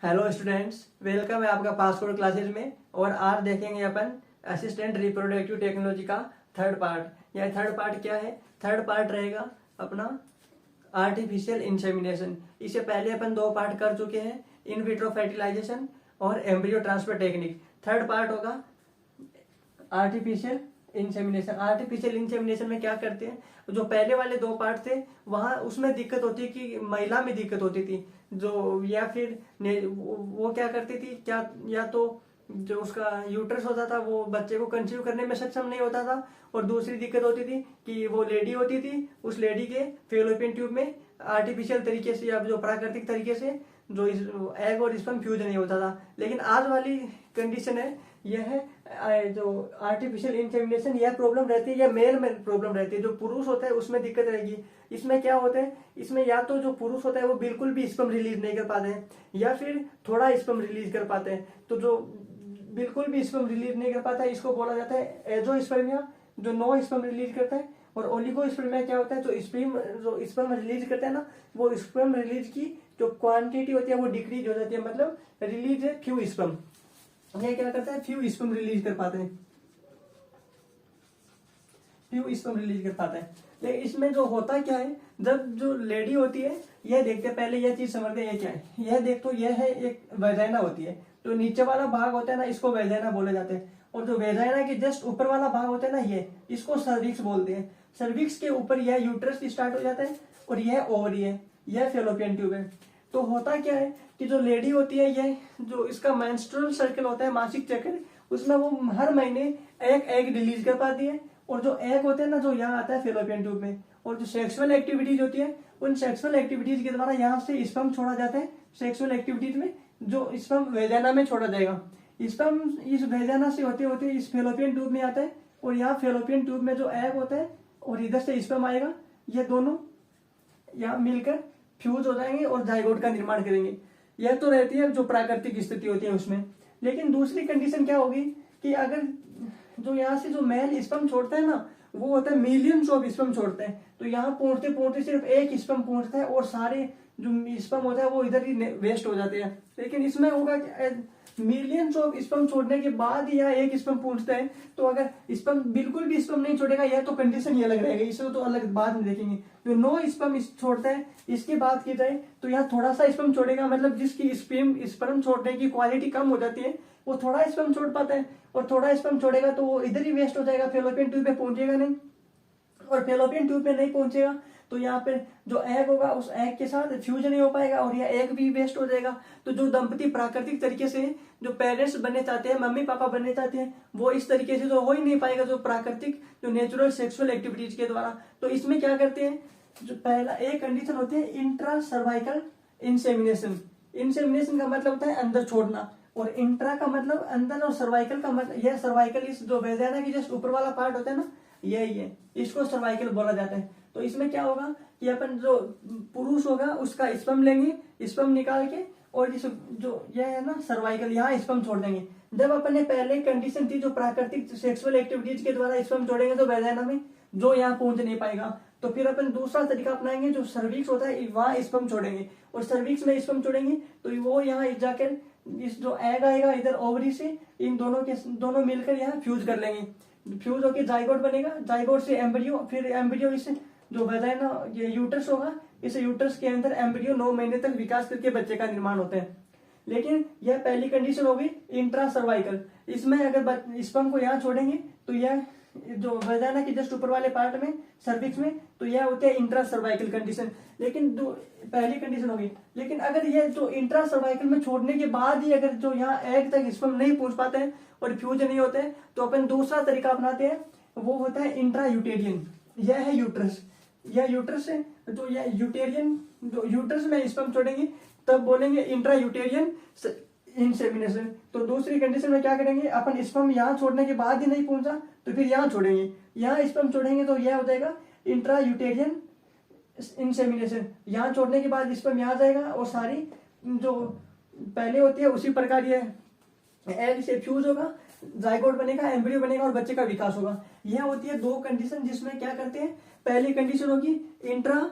Hello students, welcome है आपका passport classes में। और आज देखेंगे अपन असिस्टेंट रिप्रोडक्टिव टेक्नोलॉजी का थर्ड पार्ट। यह थर्ड पार्ट क्या है? थर्ड पार्ट रहेगा अपना आर्टिफिशियल इंसेमिनेशन। इससे पहले अपन दो पार्ट कर चुके हैं, इन विट्रो फर्टिलाइजेशन और embryo transfer technique. Third part होगा आर्टिफिशियल इंसेमिनेशन। आर्टिफिशियल इंसेमिनेशन में क्या करते हैं? जो पहले वाले दो पार्ट थे वहां उसमें दिक्कत होती कि महिला में दिक्कत होती थी, जो या फिर वो क्या करती थी, क्या या तो जो उसका यूट्रस होता था वो बच्चे को कंसीव करने में सक्षम नहीं होता था, और दूसरी दिक्कत होती थी कि वो लेडी होती थी, उस लेडी के फेलोपियन ट्यूब में आर्टिफिशियल तरीके से या जो प्राकृतिक तरीके से जो एग और स्पर्म फ्यूज नहीं होता था। लेकिन आज वाली कंडीशन है यह है जो आर्टिफिशियल इंसेमिनेशन, यह प्रॉब्लम रहती है, यह मेल में प्रॉब्लम रहती है। जो पुरुष होता है उसमें दिक्कत रहेगी। इसमें क्या होता है, इसमें या तो जो पुरुष होता है वो बिल्कुल भी स्पर्म रिलीज नहीं कर पाते हैं, या फिर थोड़ा स्पर्म रिलीज कर पाते हैं। तो जो बिल्कुल भी स्पर्म रिलीज नहीं कर पाता है इसको बोला जाता है एजोस्पर्मिया, जो नो स्पर्म रिलीज करता है। और ओलिगोस्पर्मिया क्या होता है, जो स्पर्म रिलीज करता है ना, वो स्पर्म रिलीज की जो क्वांटिटी होती है वो डिक्रीज हो जाती है, मतलब रिलीज है फ्यू स्पर्म। ये क्या करता है, फ्यू स्पर्म रिलीज कर पाते हैं, फ्यू स्पर्म रिलीज कर पाता है। लेकिन इसमें जो होता क्या है, जब जो लेडी होती है, यह देखते पहले यह चीज समझते हैं ये क्या है। यह देख तो यह है एक वेजाइना होती है, जो नीचे वाला भाग होता है ना इसको वेजाइना बोले जाते हैं, और जो वेजाइना के जस्ट ऊपर वाला भाग होता है ना ये इसको सर्विक्स बोलते हैं। सर्विक्स के ऊपर यह यूट्रस स्टार्ट हो जाता है, और यह ओवरी है, यह फेलोपियन ट्यूब है। तो होता क्या है कि जो लेडी होती है, यह जो इसका मेंस्ट्रुअल सर्कल होता है, मासिक चक्र, उसमें वो हर महीने एक एग रिलीज कर पाती है। और जो एग होते हैं ना जो यहाँ आता है फेलोपियन ट्यूब में, और जो सेक्सुअल एक्टिविटीज होती है उन सेक्सुअल एक्टिविटीज के द्वारा यहाँ से स्पर्म छोड़ा जाता है। सेक्सुअल एक्टिविटीज में जो स्पर्म वेजाना में छोड़ा जाएगा, स्पर्म इस वेजाना से होते होते इस फेलोपियन ट्यूब में आता है, और यहाँ फेलोपियन ट्यूब में जो एग होता है और इधर से स्पर्म आएगा, ये दोनों यहाँ मिलकर फ्यूज हो जाएंगे और जाइगोट का निर्माण करेंगे। यह तो रहती है जो प्राकृतिक स्थिति होती है उसमें। लेकिन दूसरी कंडीशन क्या होगी कि अगर जो यहाँ से जो मेल स्पर्म छोड़ता है ना, वो होता है मिलियंस ऑफ स्पर्म छोड़ते हैं। तो यहाँ पहुंचते पहुंचते सिर्फ एक स्पर्म पहुंचता है, और सारे जो स्पर्म होता है वो इधर ही वेस्ट हो जाते हैं। लेकिन इसमें होगा कि मिलियंस ऑफ स्पर्म छोड़ने के बाद ही यहाँ एक स्पर्म पहुंचता है। तो अगर स्पर्म बिल्कुल भी स्पर्म नहीं छोड़ेगा, यह तो कंडीशन ही अलग रहेगा, इसे तो अलग बाद में देखेंगे। जो नो स्पर्म छोड़ता है इसकी बात की जाए तो यहाँ थोड़ा सा स्पर्म छोड़ेगा, मतलब जिसकी स्पर्म छोड़ने की क्वालिटी कम हो जाती है वो थोड़ा स्पर्म छोड़ पाता है, और थोड़ा स्पर्म छोड़ेगा तो वो इधर ही वेस्ट हो जाएगा, फेलोपियन ट्यूब पे पहुंचेगा नहीं। और फेलोपियन ट्यूब पे नहीं पहुंचेगा तो यहाँ पे जो एग होगा उस एग के साथ फ्यूज नहीं हो पाएगा, और यह एग भी वेस्ट हो जाएगा। तो जो दंपति प्राकृतिक तरीके से जो पेरेंट्स बनने चाहते हैं, मम्मी पापा बनने चाहते हैं, वो इस तरीके से तो हो ही नहीं पाएगा, जो प्राकृतिक जो नेचुरल सेक्सुअल एक्टिविटीज के द्वारा। तो इसमें क्या करते हैं, जो पहला एक कंडीशन होती है इंट्रा सर्वाइकल इंसेमिनेशन। इंसेमिनेशन का मतलब होता है अंदर छोड़ना, और इंट्रा का मतलब अंदर, और सर्वाइकल का मतलब यह सर्वाइकल इस जो वेजाइना की जस्ट ऊपर वाला पार्ट होता है ना, यही है, इसको सर्वाइकल बोला जाता है। तो इसमें क्या होगा कि अपन जो पुरुष होगा उसका स्पर्म लेंगे, स्पर्म निकाल के, और इस जो यह है ना सर्वाइकल, यहाँ स्पर्म छोड़ देंगे। जब अपन ने पहले कंडीशन थी जो प्राकृतिक सेक्सुअल एक्टिविटीज के द्वारा स्पर्म छोड़ेंगे तो वेजाइना में जो यहाँ पहुंच नहीं पाएगा, तो फिर अपन दूसरा तरीका अपनाएंगे, जो सर्विक्स होता है वहां स्पर्म छोड़ेंगे, और सर्विक्स में स्पर्म छोड़ेंगे तो वो यहाँ जाकर इस जो एग आएगा इधर ओवरी से, इन दोनों मिलकर यहाँ फ्यूज कर लेंगे। फ्यूज होकर जाइगोट बनेगा, जाइगोट से एम्ब्रियो, फिर एम्ब्रियो इस जो वेजाइना ये यूट्रस होगा, इस यूट्रस के अंदर एम्ब्रियो 9 महीने तक विकास करके बच्चे का निर्माण होता है। लेकिन यह पहली कंडीशन होगी इंट्रा सर्वाइकल। इसमें अगर स्पर्म को यहाँ छोड़ेंगे तो यह जो वेजाइना के जस्ट ऊपर वाले पार्ट में सर्विक्स में, तो यह होते हैं इंट्रा सर्वाइकल कंडीशन। लेकिन पहली कंडीशन होगी। लेकिन अगर यह जो इंट्रा सर्वाइकल में छोड़ने के बाद ही अगर जो यहाँ एग तक स्पर्म नहीं पहुंच पाते हैं और फ्यूज नहीं होते हैं, तो अपन दूसरा तरीका अपनाते हैं, वो होता है इंट्रा यूटेरियन। यह है यूट्रस, यह यूट्रस है, तो यह यूटेरियन, जो यूट्रस में स्पर्म छोड़ेंगे तब बोलेंगे इंट्रा यूटेरियन इंसेमिनेशन। तो दूसरी कंडीशन में क्या करेंगे, अपन स्पर्म यहाँ छोड़ने के बाद ही नहीं पहुंचा तो फिर यहाँ छोड़ेंगे, यहाँ स्पर्म छोड़ेंगे तो यह हो जाएगा इंट्रा यूटेरियन इंसेमिनेशन। यहाँ छोड़ने के बाद स्पर्म यहाँ जाएगा, और सारी जो पहले होती है उसी प्रकार यह एग से फ्यूज होगा, जाइगोट बनेगा, एम्ब्रियो बनेगा, और बच्चे का विकास होगा। यह होती है दो कंडीशन जिसमें क्या करते हैं, पहली कंडीशन होगी इंट्रा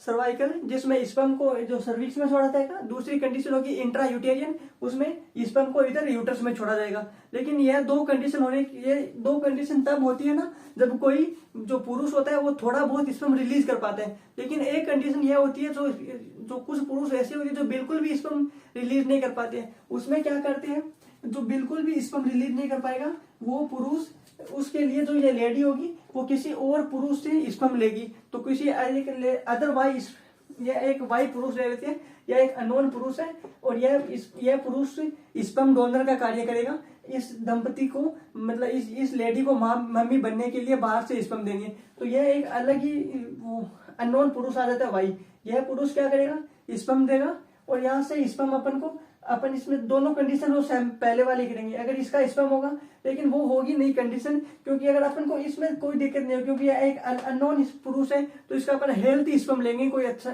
सर्वाइकल, जिसमें स्पर्म को जो सर्विक्स में छोड़ा जाएगा। दूसरी कंडीशन होगी इंट्रा यूटेरियन, उसमें स्पर्म को इधर यूटरस में छोड़ा जाएगा। लेकिन ये दो कंडीशन तब होती है ना जब कोई जो पुरुष होता है वो थोड़ा बहुत स्पर्म रिलीज कर पाता है। लेकिन एक कंडीशन यह होती है जो कुछ पुरुष ऐसे होते हैं जो बिल्कुल भी स्पर्म रिलीज नहीं कर पाते हैं। उसमें क्या करते हैं, जो बिल्कुल भी स्पर्म रिलीज नहीं कर पाएगा वो पुरुष, उसके लिए जो ये लेडी होगी वो किसी और पुरुष से स्पर्म लेगी। तो किसी अदरवाइज यह एक वाई पुरुष ले लेते हैं, यह एक अननोन पुरुष है और यह पुरुष स्पर्म डोनर का कार्य करेगा। इस दंपति को मतलब इस लेडी को मम्मी बनने के लिए बाहर से स्पर्म देंगे। तो यह एक अलग ही वो अननोन पुरुष आ जाता है वाई। यह पुरुष क्या करेगा, स्पर्म देगा और यहाँ से स्पर्म अपन इसमें दोनों कंडीशन वो पहले वाली करेंगे। अगर इसका स्पर्म होगा, लेकिन वो होगी नहीं कंडीशन, क्योंकि अगर अपन को इसमें कोई दिक्कत नहीं हो क्योंकि एक अननोन पुरुष है तो इसका अपन हेल्थी स्पर्म लेंगे, कोई अच्छा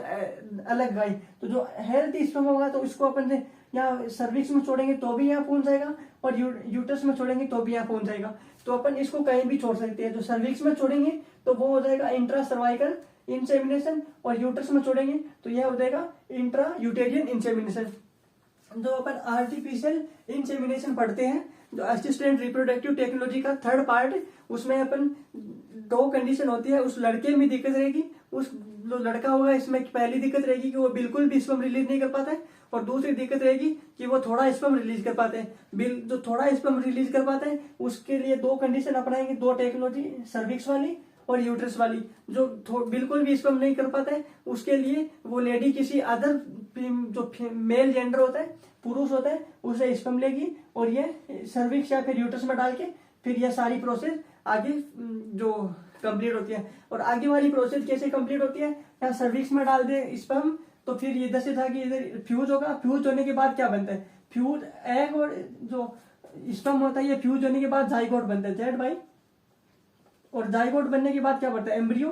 अलग गाय। तो जो हेल्थी स्पर्म होगा तो इसको अपन यहाँ सर्विक्स में छोड़ेंगे तो भी यहाँ पहुंच जाएगा और यूटरस में छोड़ेंगे तो भी यहाँ पहुंच जाएगा। तो अपन इसको कहीं भी छोड़ सकते हैं। जो सर्विक्स में छोड़ेंगे तो वो हो जाएगा इंट्रा सर्वाइकल इंसेमिनेशन और यूटरस में छोड़ेंगे तो यह हो जाएगा इंट्रा यूटेरियन इंसेमिनेशन। जो अपन आर्टिफिशियल इंसेमिनेशन पढ़ते हैं, जो असिस्टेंट रिप्रोडक्टिव टेक्नोलॉजी का थर्ड पार्ट, उसमें अपन दो कंडीशन होती है। उस लड़के में दिक्कत रहेगी, उस जो लड़का होगा इसमें पहली दिक्कत रहेगी कि वो बिल्कुल भी स्पर्म रिलीज नहीं कर पाता है और दूसरी दिक्कत रहेगी कि वो थोड़ा स्पर्म रिलीज कर पाते हैं। जो थोड़ा स्पर्म रिलीज कर पाते हैं उसके लिए दो कंडीशन अपनाएंगे, दो टेक्नोलॉजी, सर्विक्स वाली और यूट्रस वाली। जो बिल्कुल भी स्पर्म नहीं कर पाता है उसके लिए वो लेडी किसी अदर जो मेल जेंडर होता है, पुरुष होता है, उसे स्पर्म लेगी और ये सर्विक्स या फिर यूट्रस में डाल के फिर यह सारी प्रोसेस आगे जो कंप्लीट होती है। और आगे वाली प्रोसेस कैसे कंप्लीट होती है, या सर्विक्स में डाल दे स्पर्म तो फिर ये जैसे था कि इधर फ्यूज होगा, फ्यूज होने के बाद क्या बनता है, फ्यूज एग और जो स्पर्म होता है ये फ्यूज होने के बाद जाइगोट बनता है, जेड भाई। और जाइगोट बनने के बाद क्या बनता है, एम्ब्रियो।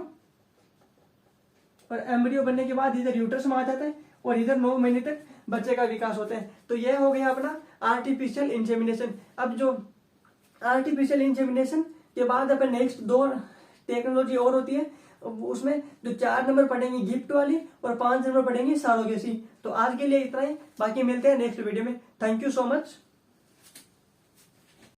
और एम्ब्रियो बनने के बाद इधर यूट्रस में आ जाता है और इधर 9 महीने तक बच्चे का विकास होता है। तो यह हो गया अपना आर्टिफिशियल इंसेमिनेशन। अब जो आर्टिफिशियल इंसेमिनेशन के बाद अपन नेक्स्ट दो टेक्नोलॉजी और होती है, उसमें जो 4 नंबर पढ़ेंगे गिफ्ट वाली और 5 नंबर पढ़ेंगे सरोगेसी। तो आज के लिए इतना ही, बाकी मिलते हैं नेक्स्ट वीडियो में। Thank you so much.